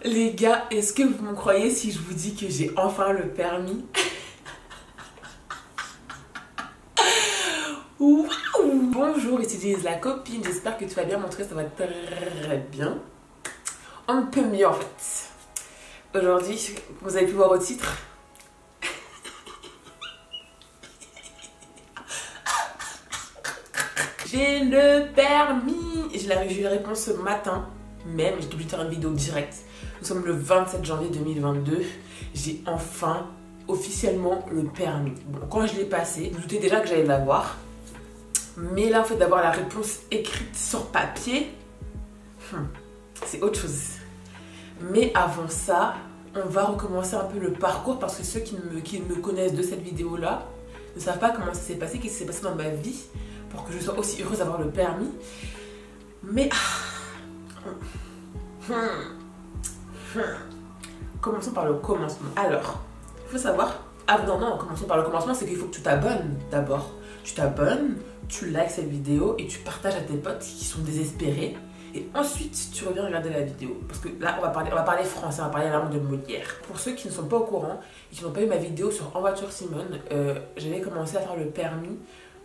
Les gars, est-ce que vous me croyez si je vous dis que j'ai enfin le permis? Waouh! Bonjour, ici Jess, la copine, j'espère que tu vas bien. Mon truc, ça va très bien. Un peu mieux en fait. Aujourd'hui, vous avez pu voir au titre. J'ai le permis! J'ai eu la réponse ce matin même. J'ai oublié de faire une vidéo directe. Nous sommes le 27 janvier 2022. J'ai enfin officiellement le permis. Bon, quand je l'ai passé, je me doutais déjà que j'allais l'avoir. Mais là, en fait, d'avoir la réponse écrite sur papier, c'est autre chose. Mais avant ça, on va recommencer un peu le parcours parce que ceux qui me connaissent de cette vidéo-là ne savent pas comment ça s'est passé, qu'est-ce qui s'est passé dans ma vie pour que je sois aussi heureuse d'avoir le permis. Mais commençons par le commencement. Alors, il faut savoir, commençons par le commencement, c'est qu'il faut que tu t'abonnes d'abord. Tu t'abonnes, tu likes cette vidéo et tu partages à tes potes qui sont désespérés. Et ensuite, tu reviens regarder la vidéo. Parce que là, on va parler français, on va parler la langue de Molière. Pour ceux qui ne sont pas au courant et qui n'ont pas eu ma vidéo sur En voiture Simone, j'avais commencé à faire le permis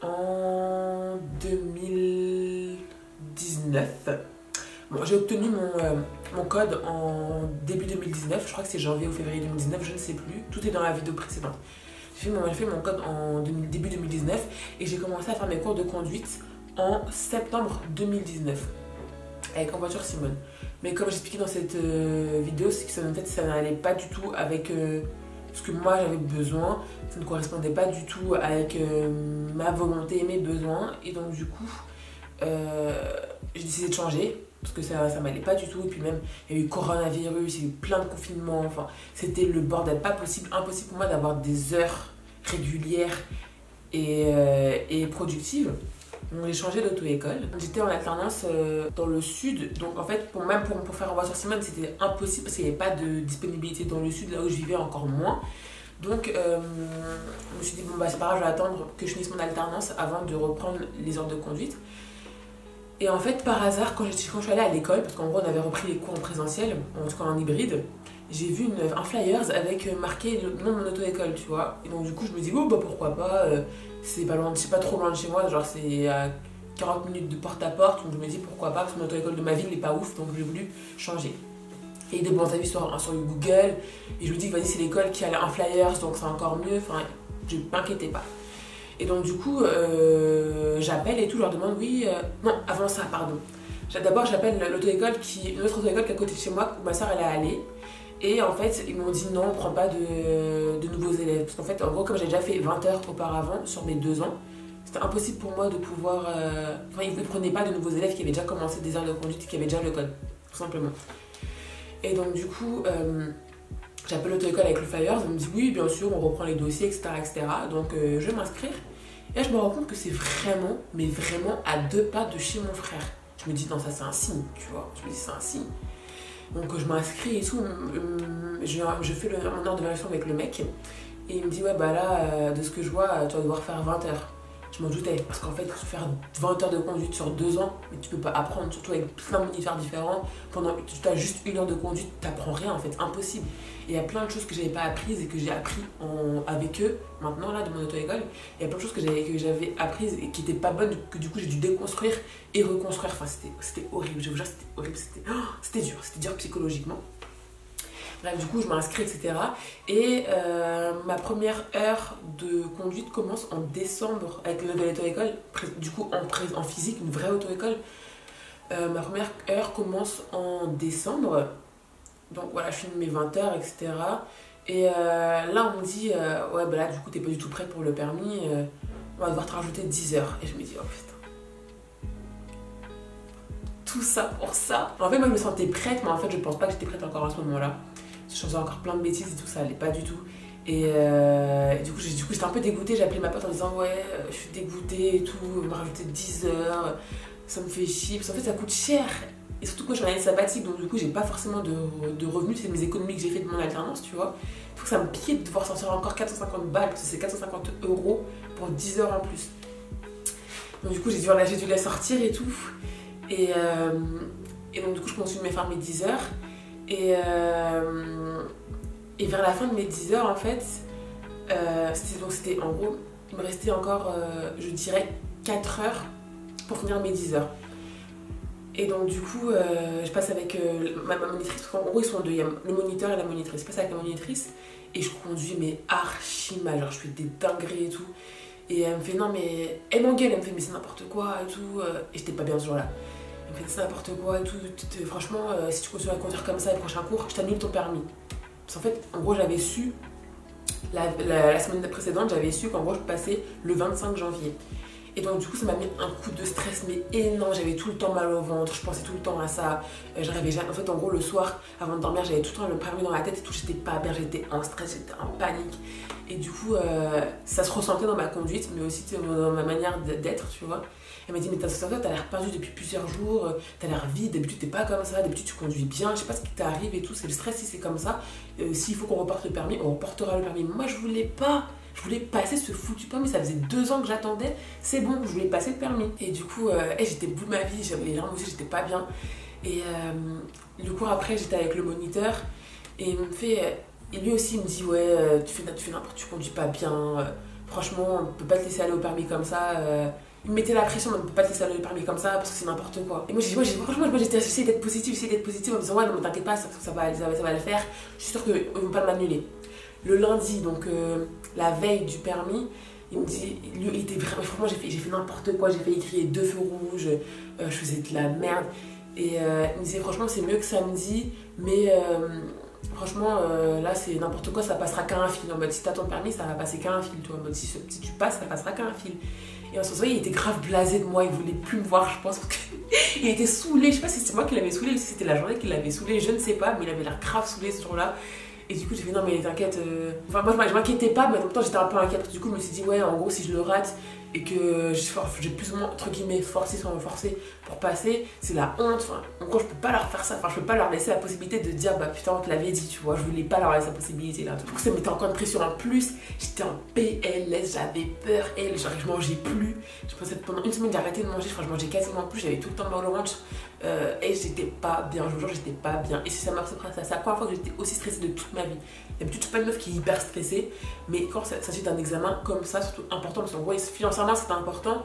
en 2019. Bon, j'ai obtenu mon code en début 2019, je crois que c'est janvier ou février 2019, je ne sais plus. Tout est dans la vidéo précédente. J'ai fait mon code en début 2019 et j'ai commencé à faire mes cours de conduite en septembre 2019 avec En voiture Simone. Mais comme j'expliquais dans cette vidéo, c'est que ça n'allait pas du tout avec ce que moi j'avais besoin. Ça ne correspondait pas du tout avec ma volonté et mes besoins. Et donc du coup, j'ai décidé de changer. Parce que ça m'allait pas du tout. Et puis même, il y a eu coronavirus, il y a eu plein de confinements. Enfin, c'était le bordel. Impossible pour moi d'avoir des heures régulières et productives. Donc j'ai changé d'auto-école. J'étais en alternance dans le sud. Donc en fait, pour faire En voiture Simone, c'était impossible parce qu'il n'y avait pas de disponibilité dans le sud, là où je vivais encore moins. Donc je me suis dit, bon bah c'est pas grave, je vais attendre que je finisse mon alternance avant de reprendre les heures de conduite. Et en fait, par hasard, quand je suis allée à l'école, parce qu'en gros, on avait repris les cours en présentiel, en tout cas en hybride, j'ai vu un flyers avec marqué le nom de mon auto-école, tu vois. Et donc, du coup, je me dis, oh, bah pourquoi pas, c'est pas trop loin de chez moi, genre c'est à 40 minutes de porte à porte, donc je me dis pourquoi pas, parce que mon auto-école de ma ville n'est pas ouf, donc j'ai voulu changer. Et de bons avis sur Google, et je me dis, vas-y, c'est l'école qui a un flyers, donc c'est encore mieux, enfin, je m'inquiétais pas. Et donc du coup, j'appelle et tout, je leur demande non, avant ça, pardon. D'abord, j'appelle une autre auto-école qui est à côté de chez moi, où ma soeur elle est allée. Et en fait, ils m'ont dit non, on ne prend pas de nouveaux élèves. Parce qu'en fait, en gros, comme j'ai déjà fait 20 heures auparavant, sur mes 2 ans, c'était impossible pour moi de pouvoir... Enfin, ils ne prenaient pas de nouveaux élèves qui avaient déjà commencé des heures de conduite, qui avaient déjà le code, tout simplement. Et donc du coup... j'appelle l'auto-école avec le flyers, elle me dit oui, bien sûr, on reprend les dossiers, etc. Donc je vais m'inscrire. Et là, je me rends compte que c'est vraiment, mais vraiment à 2 pas de chez mon frère. Je me dis non, ça c'est un signe, tu vois. Je me dis c'est un signe. Donc je m'inscris et tout. Je fais mon heure de vérification avec le mec. Et il me dit ouais, bah là, de ce que je vois, tu vas devoir faire 20 heures. Je m'en doutais, parce qu'en fait, faire 20 heures de conduite sur 2 ans, mais tu peux pas apprendre, surtout avec plein de moniteurs différents. Tu as juste 1 heure de conduite, tu n'apprends rien en fait, impossible. Et il y a plein de choses que j'avais pas apprises et que j'ai appris avec eux, maintenant là, de mon auto-école. Il y a plein de choses que j'avais apprises et qui n'étaient pas bonnes, que du coup j'ai dû déconstruire et reconstruire. Enfin, c'était horrible, je vous jure, c'était horrible, c'était dur psychologiquement. Bref, du coup, je m'inscris, etc. Et ma première heure de conduite commence en décembre avec une nouvelle auto-école. Du coup, en physique, une vraie auto-école. Ma première heure commence en décembre. Donc voilà, je finis mes 20 heures, etc. Et là, on me dit, ouais, bah là, du coup, t'es pas du tout prête pour le permis. On va devoir te rajouter 10 heures. Et je me dis, oh putain. Tout ça pour ça. En fait, moi, je me sentais prête, mais en fait, je pense pas que j'étais prête encore à ce moment-là. Je faisais encore plein de bêtises et tout, ça allait pas du tout. Et du coup, j'étais un peu dégoûtée. J'ai appelé ma pote en disant ouais, je suis dégoûtée et tout, on m'a rajouté 10 heures, ça me fait chier. Parce qu'en fait, ça coûte cher. Et surtout que je suis en année sabbatique, donc du coup, j'ai pas forcément de revenus. C'est mes économies que j'ai fait de mon alternance, tu vois. Il faut que ça me pique de devoir sortir encore 450 balles, parce que c'est 450 € pour 10 heures en plus. Donc du coup, j'ai dû la sortir et tout. Et donc du coup, je continue de me faire mes 10 heures. Et vers la fin de mes 10 heures, en fait, c'était en gros, il me restait encore, je dirais, 4 heures pour finir mes 10 heures. Et donc, du coup, je passe avec ma monitrice, parce qu'en gros, ils sont deux, il y a le moniteur et la monitrice. Je passe avec la monitrice et je conduis, mais archi mal, genre je fais des dingueries et tout. Et elle me fait, non, mais elle m'engueule, elle me fait, mais c'est n'importe quoi et tout. Et j'étais pas bien ce jour-là. Elle me fait, c'est n'importe quoi et tout. Franchement, si tu continues à conduire comme ça les prochains cours, je t'annule ton permis. Parce qu'en fait, en gros, j'avais su, la semaine précédente, j'avais su qu'en gros, je passais le 25 janvier. Et donc, du coup, ça m'a mis un coup de stress, mais énorme. J'avais tout le temps mal au ventre, je pensais tout le temps à ça. Je rêvais jamais. En fait, en gros, le soir, avant de dormir, j'avais tout le temps le permis dans la tête et tout. J'étais pas bien, j'étais en stress, j'étais en panique. Et du coup, ça se ressentait dans ma conduite, mais aussi dans ma manière d'être, tu vois. Elle m'a dit, mais t'as l'air perdu depuis plusieurs jours, t'as l'air vide, d'habitude t'es pas comme ça, d'habitude tu conduis bien, je sais pas ce qui t'arrive et tout, c'est le stress si c'est comme ça. S'il faut qu'on reporte le permis, on reportera le permis. Moi, je voulais pas. Je voulais passer ce foutu permis, ça faisait 2 ans que j'attendais, c'est bon, je voulais passer le permis. Et du coup, j'étais au bout de ma vie, j'avais les larmes aussi, j'étais pas bien. Et le cours après, j'étais avec le moniteur et il me fait, et lui aussi il me dit, ouais, tu fais n'importe, tu conduis pas bien, franchement, on peut pas te laisser aller au permis comme ça. Il me mettait la pression, on ne peut pas te laisser aller au permis comme ça parce que c'est n'importe quoi. Et moi, j'essayais d'être positive, en me disant, ouais, non, mais t'inquiète pas, ça va le faire, je suis sûre qu'ils vont pas m'annuler. Le lundi, donc la veille du permis, il me dit, lui, il était vraiment, franchement, j'ai fait n'importe quoi, j'ai failli crier 2 feux rouges, je faisais de la merde. Et il me disait, franchement, c'est mieux que samedi, mais franchement, là, c'est n'importe quoi, ça passera qu'à un fil. En mode, si t'as ton permis, ça va passer qu'à un fil, toi. En mode, si tu passes, ça passera qu'à un fil. Et en ce moment, il était grave blasé de moi, il voulait plus me voir, je pense, parce qu'il était saoulé. Je sais pas si c'est moi qui l'avais saoulé ou si c'était la journée qui l'avait saoulé, je ne sais pas, mais il avait l'air grave saoulé ce jour-là. Et du coup, j'ai fait non, mais t'inquiète. Enfin, moi, je m'inquiétais pas, mais en même temps, j'étais un peu inquiète. Du coup, je me suis dit, ouais, en gros, si je le rate et que j'ai plus ou moins, entre guillemets, forcé sans me forcer pour passer, c'est la honte. Enfin, en gros, je peux pas leur faire ça. Enfin, je peux pas leur laisser la possibilité de dire, bah putain, on te l'avait dit, tu vois. Je voulais pas leur laisser la possibilité là. Du coup, ça mettait encore une pression en plus. J'étais en PLS, j'avais peur. Et genre, je mangeais plus. Je pensais pendant une semaine, j'ai arrêté de manger. Je crois que je mangeais quasiment plus. J'avais tout le temps mal au ventre. Et j'étais pas bien. Je vous jure, j'étais pas bien. Et si ça marche, c'est la première fois que j'étais aussi stressée de toute ma vie. D'habitude, je suis pas une meuf qui est hyper stressée, mais quand ça s'agit d'un examen comme ça, surtout important, parce qu'en gros, financièrement, c'était important.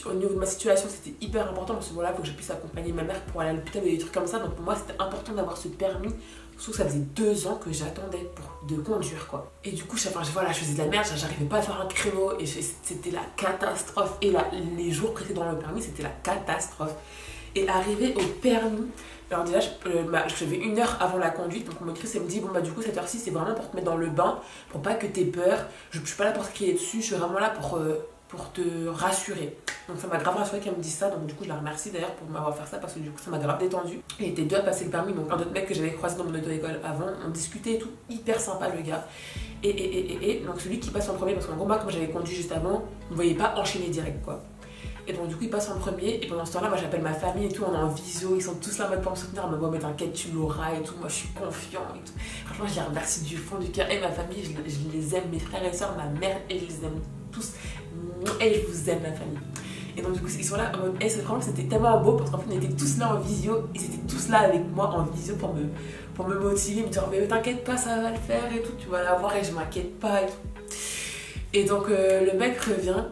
Au niveau de ma situation, c'était hyper important parce que voilà, il faut que je puisse accompagner ma mère pour aller à l'hôpital et des trucs comme ça. Donc pour moi, c'était important d'avoir ce permis. Surtout que ça faisait 2 ans que j'attendais de conduire, quoi. Et du coup, je faisais de la merde, j'arrivais pas à faire un créneau et c'était la catastrophe. Et là, les jours précédents le permis, c'était la catastrophe. Et arrivé au permis, alors déjà, j'avais 1 heure avant la conduite, donc mon monitrice elle me dit, bon bah du coup cette heure-ci c'est vraiment pour te mettre dans le bain, pour pas que t'aies peur, je suis pas là pour te crier dessus, je suis vraiment là pour te rassurer. Donc ça m'a grave rassuré qu'elle me dise ça, donc du coup je la remercie d'ailleurs pour m'avoir fait ça parce que du coup ça m'a grave détendu. Il était 2 à passer le permis, donc un autre mec que j'avais croisé dans mon auto-école avant, on discutait et tout, hyper sympa le gars. Et donc celui qui passe en premier, parce qu'en gros moi comme j'avais conduit juste avant, on ne voyait pas enchaîner direct quoi. Et donc du coup il passe en premier et pendant ce temps là moi j'appelle ma famille et tout, on est en visio, ils sont tous là en mode pour me soutenir, en mode mais t'inquiète tu l'auras et tout, moi je suis confiant et tout. Franchement je les remercie du fond du cœur et ma famille je les aime, mes frères et soeurs, ma mère et je les aime tous et je vous aime ma famille. Et donc du coup ils sont là en mode franchement c'était tellement beau parce qu'en fait on était tous là en visio, ils étaient tous là avec moi en visio pour me motiver, me dire mais t'inquiète pas ça va le faire et tout, tu vas la voir et je m'inquiète pas et tout. Et donc le mec revient.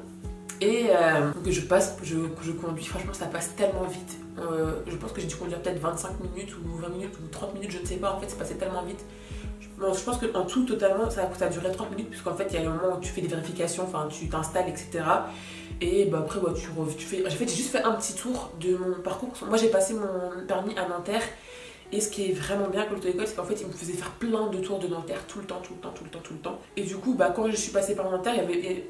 Et donc je passe, je conduis, franchement ça passe tellement vite. Je pense que j'ai dû conduire peut-être 25 minutes ou 20 minutes ou 30 minutes, je ne sais pas, en fait c'est passé tellement vite. Je pense qu'en tout, totalement, ça a duré 30 minutes, puisqu'en fait il y a un moment où tu fais des vérifications, enfin tu t'installes, etc. Et bah, après bah, tu fais. En fait j'ai juste fait un petit tour de mon parcours. Moi j'ai passé mon permis à Nanterre. Et ce qui est vraiment bien avec l'auto-école, c'est qu'en fait, il me faisait faire plein de tours de Nanterre tout le temps. Et du coup, bah, quand je suis passée par Nanterre,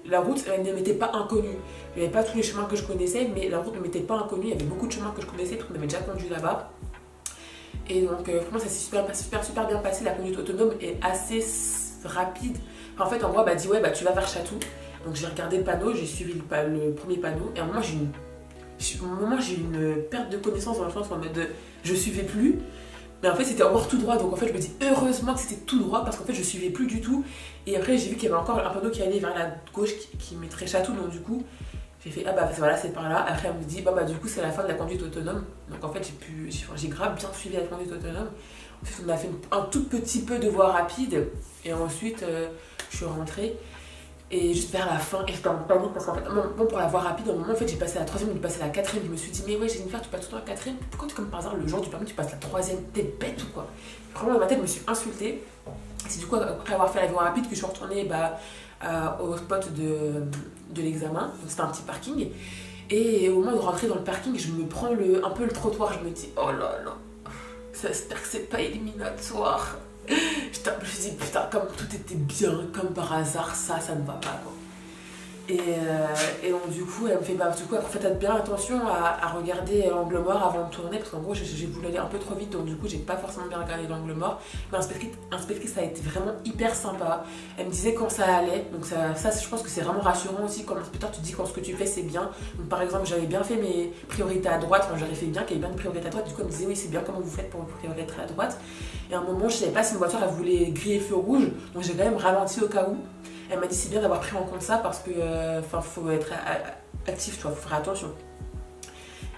la route elle ne m'était pas inconnue. Il n'y avait pas tous les chemins que je connaissais, mais la route ne m'était pas inconnue. Il y avait beaucoup de chemins que je connaissais, parce qu'on avait déjà conduit là-bas. Et donc, franchement, ça s'est super bien passé. La conduite autonome est assez rapide. Enfin, en fait, en gros, elle m'a dit, ouais, bah, tu vas vers Chatou. Donc, j'ai regardé le panneau, j'ai suivi le premier panneau. Et à un moment, j'ai eu une perte de connaissance dans le sens où en mode, je suivais plus. Mais en fait c'était encore tout droit, donc en fait je me dis heureusement que c'était tout droit parce qu'en fait je suivais plus du tout. Et après j'ai vu qu'il y avait encore un panneau qui allait vers la gauche qui mettrait Chatou, donc du coup J'ai fait, ah bah voilà, c'est par là. Après, elle me dit, bah du coup, c'est la fin de la conduite autonome. Donc en fait, j'ai grave bien suivi la conduite autonome. Ensuite, on a fait un tout petit peu de voie rapide. Et ensuite, je suis rentrée. Et juste vers la fin, et j'étais en panique parce qu'en fait, bon, pour la voie rapide, au moment en fait, j'ai passé la troisième, j'ai passé la quatrième. Je me suis dit, mais ouais, Jennifer, tu passes tout le temps la quatrième. Pourquoi, comme par hasard, le jour du permis, tu passes la troisième? T'es bête ou quoi? Vraiment, dans ma tête, je me suis insultée. C'est du coup, après avoir fait la voie rapide, que je suis retournée au spot de l'examen. Donc, c'était un petit parking. Et au moment de rentrer dans le parking, je me prends un peu le trottoir. Je me dis, oh là là, j'espère que c'est pas éliminatoire. Je me suis dit, putain, comme tout était bien, comme par hasard, ça ne va pas, quoi. Et donc, du coup, elle me fait, bah, du coup, faites bien attention à regarder l'angle mort avant de tourner, parce qu'en gros, j'ai voulu aller un peu trop vite, donc du coup, j'ai pas forcément bien regardé l'angle mort. Mais l'inspectrice, ça a été vraiment hyper sympa. Elle me disait quand ça allait, donc ça je pense que c'est vraiment rassurant aussi. Comme inspecteur, tu dis quand ce que tu fais, c'est bien. Donc, par exemple, j'avais bien fait mes priorités à droite, enfin, j'avais fait bien qu'il y avait bien de priorités à droite. Du coup, elle me disait, oui, c'est bien, comment vous faites pour vos priorités à droite. Et à un moment, je savais pas si une voiture, elle voulait griller feu rouge, donc j'ai quand même ralenti au cas où. Elle m'a dit c'est bien d'avoir pris en compte ça parce que faut être actif, tu vois, faut faire attention.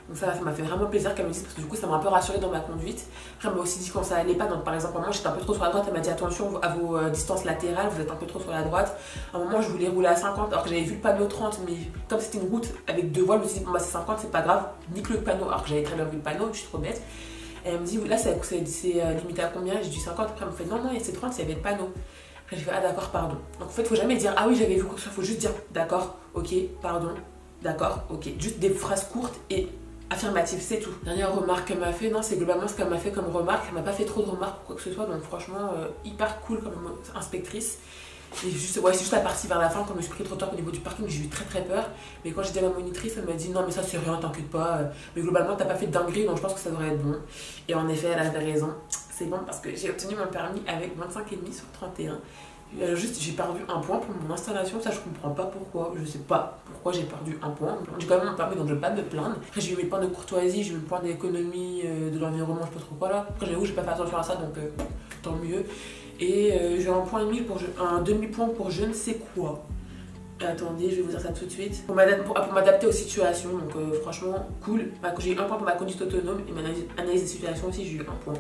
Donc ça m'a fait vraiment plaisir qu'elle me dise parce que du coup ça m'a un peu rassurée dans ma conduite. Après elle m'a aussi dit quand ça allait pas, donc par exemple à un moment j'étais un peu trop sur la droite, elle m'a dit attention à vos distances latérales, vous êtes un peu trop sur la droite. À un moment je voulais rouler à 50 alors que j'avais vu le panneau 30, mais comme c'était une route avec deux voies, je me suis dit bon bah c'est 50, c'est pas grave, nique le panneau, alors que j'avais très bien vu le panneau, je suis trop bête. Et elle me dit là c'est limité à combien? J'ai dit 50, après elle me fait non c'est 30, il y avait le panneau. J'ai fait ah d'accord, pardon. Donc en fait, il faut jamais dire ah oui, j'avais vu quoi que ce soit, il faut juste dire d'accord, ok, pardon, d'accord, ok. Juste des phrases courtes et affirmatives, c'est tout. Dernière remarque qu'elle m'a fait, non, c'est globalement ce qu'elle m'a fait comme remarque. Elle m'a pas fait trop de remarques ou quoi que ce soit, donc franchement, hyper cool comme inspectrice. Et juste, ouais, c'est juste la partie vers la fin, quand je me suis pris trop tard au niveau du parking, j'ai eu très peur. Mais quand j'ai dit à ma monitrice, elle m'a dit non, mais ça c'est rien, t'inquiète pas. Mais globalement, t'as pas fait de dinguerie, donc je pense que ça devrait être bon. Et en effet, elle avait raison. C'est bon parce que j'ai obtenu mon permis avec 25,5 sur 31. Juste, j'ai perdu un point pour mon installation, ça je comprends pas pourquoi. Je sais pas pourquoi j'ai perdu un point. J'ai quand même mon permis, donc je vais pas me plaindre. Après, j'ai eu mes points de courtoisie, j'ai eu mes points d'économie, de l'environnement, je sais pas trop quoi là. Après, j'avoue, j'ai pas fait attention à ça, donc tant mieux. Et j'ai un point et demi un demi-point pour je ne sais quoi. Attendez, je vais vous dire ça tout de suite. Pour m'adapter aux situations, donc franchement, cool. J'ai eu un point pour ma conduite autonome et ma analyse des situations aussi, j'ai eu un point.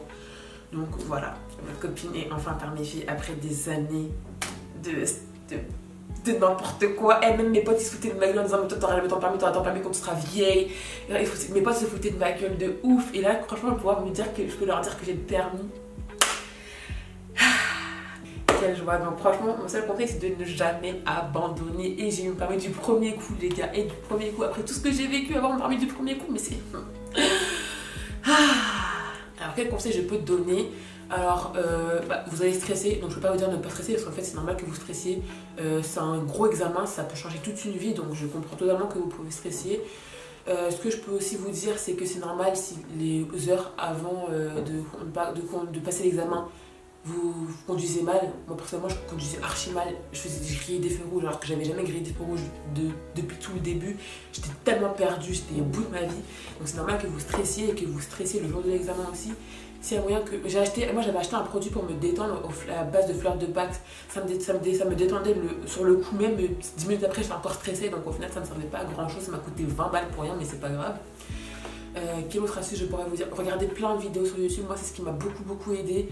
Donc voilà, ma copine est enfin permissive après des années de n'importe quoi. Et même mes potes ils se foutaient de ma gueule en disant mais toi t'auras jamais ton permis quand tu seras vieille. Mes potes se foutaient de ma gueule de ouf. Et là franchement pouvoir me dire que je peux leur dire que j'ai le permis. Quelle joie. Donc franchement mon seul conseil c'est de ne jamais abandonner. Et j'ai eu mon permis du premier coup les gars. Et du premier coup après tout ce que j'ai vécu avoir mon permis du premier coup. Mais c'est... Alors quel conseil je peux te donner? Alors vous allez stresser, donc je ne peux pas vous dire de ne pas stresser parce qu'en fait c'est normal que vous stressiez. C'est un gros examen, ça peut changer toute une vie, donc je comprends totalement que vous pouvez stresser. Ce que je peux aussi vous dire c'est que c'est normal si les heures avant de passer l'examen vous conduisez mal. Moi personnellement je conduisais archi mal, je grillais des feux rouges alors que j'avais jamais grillé des feux rouges depuis tout le début. J'étais tellement perdue, j'étais au bout de ma vie. Donc c'est normal que vous stressiez et que vous stressiez le jour de l'examen aussi. S'il y a moyen que... Moi j'avais acheté un produit pour me détendre à base de fleurs de Pâques. Ça me détendait sur le coup même, 10 minutes après j'étais encore stressée, donc au final ça ne me servait pas à grand chose, ça m'a coûté 20 balles pour rien mais c'est pas grave. Quelle autre astuce je pourrais vous dire? Regardez plein de vidéos sur YouTube, moi c'est ce qui m'a beaucoup aidé.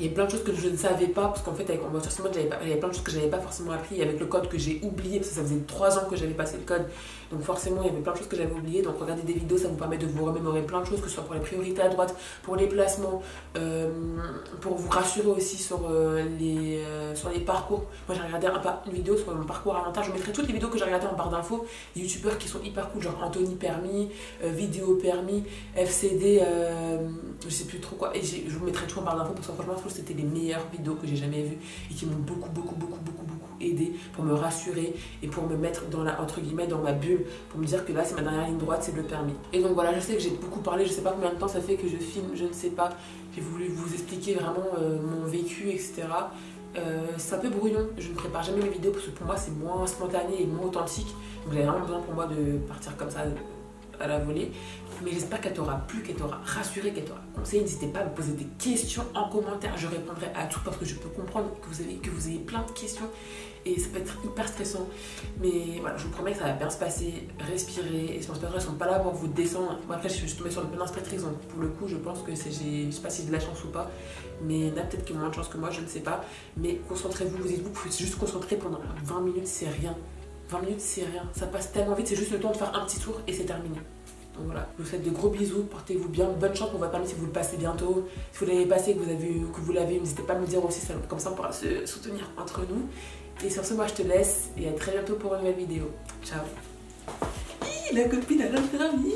Il y a plein de choses que je ne savais pas parce qu'en fait avec mon voiture Simone il y avait plein de choses que je n'avais pas forcément appris avec le code que j'ai oublié parce que ça faisait 3 ans que j'avais passé le code, donc forcément il y avait plein de choses que j'avais oubliées. Donc regardez des vidéos, ça vous permet de vous remémorer plein de choses, que ce soit pour les priorités à droite, pour les placements, pour vous rassurer aussi sur les parcours. Moi j'ai regardé une vidéo sur mon parcours avantage, je mettrai toutes les vidéos que j'ai regardées en barre d'infos, des youtubeurs qui sont hyper cool, genre Anthony Permis, Vidéo Permis, FCD, je sais plus trop quoi, et je vous mettrai tout en barre d'infos parce que franchement je trouve que c'était les meilleures vidéos que j'ai jamais vues et qui m'ont beaucoup aidé pour me rassurer et pour me mettre entre guillemets dans ma bulle, pour me dire que là c'est ma dernière ligne droite, c'est le permis. Et donc voilà, je sais que j'ai beaucoup parlé, je sais pas combien de temps ça fait que je filme, je ne sais pas, j'ai voulu vous expliquer vraiment mon vécu, etc. C'est un peu brouillon, je ne prépare jamais mes vidéos parce que pour moi c'est moins spontané et moins authentique, donc j'avais vraiment besoin pour moi de partir comme ça à la volée. Mais j'espère qu'elle t'aura plu, qu'elle t'aura rassuré, qu'elle t'aura conseillé. N'hésitez pas à me poser des questions en commentaire. Je répondrai à tout parce que je peux comprendre que vous ayez plein de questions. Et ça peut être hyper stressant. Mais voilà, je vous promets que ça va bien se passer. Respirez. Et si inspecteurs ne sont pas là pour vous descendre. Moi, après, je suis tombée sur une bonne inspectrice. Donc, pour le coup, je pense que je ne sais pas si j'ai de la chance ou pas. Mais il y en a peut-être qui ont moins de chance que moi, je ne sais pas. Mais concentrez-vous. Vous dites-vous que vous pouvez juste concentrer pendant 20 minutes, c'est rien. 20 minutes, c'est rien. Ça passe tellement vite. C'est juste le temps de faire un petit tour et c'est terminé. Donc voilà, je vous fais de gros bisous, portez-vous bien, bonne chance pour votre permis si vous le passez bientôt. Si vous l'avez passé, que vous l'avez, n'hésitez pas à me le dire aussi, comme ça on pourra se soutenir entre nous. Et sur ce, moi je te laisse et à très bientôt pour une nouvelle vidéo. Ciao. La copine à la permis.